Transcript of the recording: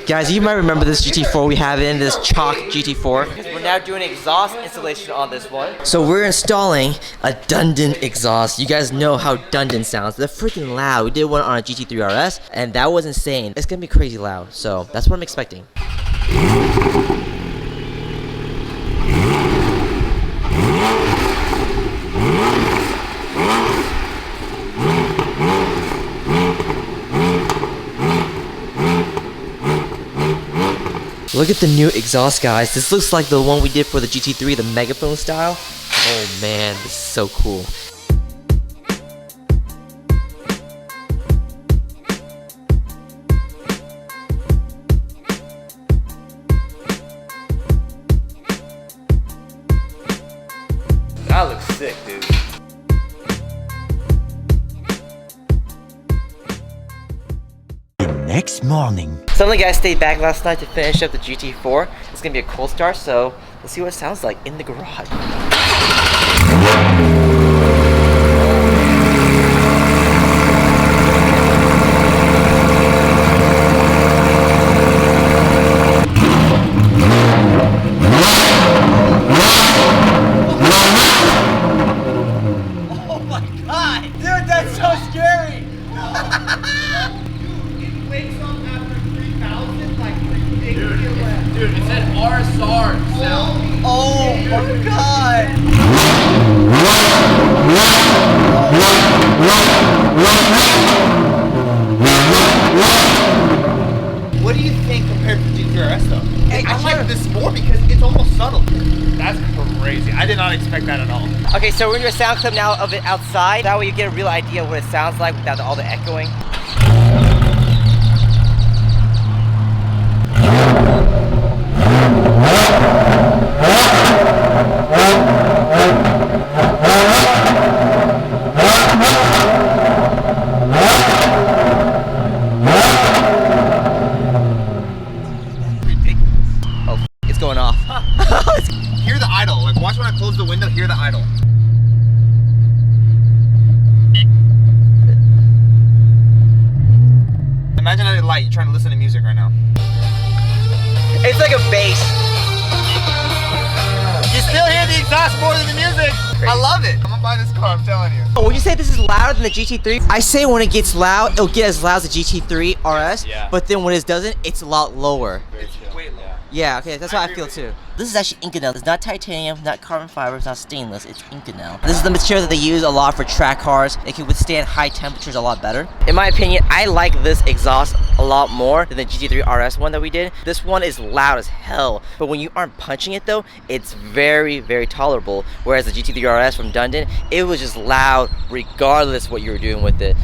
Guys, you might remember this GT4 we have in this chalk GT4. Because we're now doing exhaust installation on this one. So we're installing a Dundon exhaust. You guys know how Dundon sounds. They're freaking loud. We did one on a GT3 RS and that was insane. It's gonna be crazy loud. So that's what I'm expecting. Look at the new exhaust, guys. This looks like the one we did for the GT3, the Megaphone style. Oh man, this is so cool. That looks sick, dude. Next morning. Some of the guys stayed back last night to finish up the GT4. It's gonna be a cold start, so let's see what it sounds like in the garage. Oh my god! Dude, that's so scary! Dude, it said RSR. Oh my god! What do you think compared to GT4 RS though? I like this more because it's almost subtle. That's crazy. I did not expect that at all. Okay, so we're gonna do a sound clip now of it outside. That way you get a real idea of what it sounds like without all the echoing. Going off. Hear the idle. Like, watch when I close the window, hear the idle. Imagine at a light, you're trying to listen to music right now. It's like a bass. You still hear the exhaust more than the music. Crazy. I love it. I'm gonna buy this car, I'm telling you. Oh, would you say this is louder than the GT3? I say when it gets loud, it'll get as loud as the GT3 RS, Yeah. but then when it doesn't, it's a lot lower. It's way low. Yeah, okay, that's what I feel too. This is actually Inconel. It's not titanium, not carbon fiber, it's not stainless, it's Inconel. This is the material that they use a lot for track cars. It can withstand high temperatures a lot better. In my opinion, I like this exhaust a lot more than the GT3 RS one that we did. This one is loud as hell, but when you aren't punching it though, it's very, very tolerable. Whereas the GT3 RS from Dundon, it was just loud regardless what you were doing with it.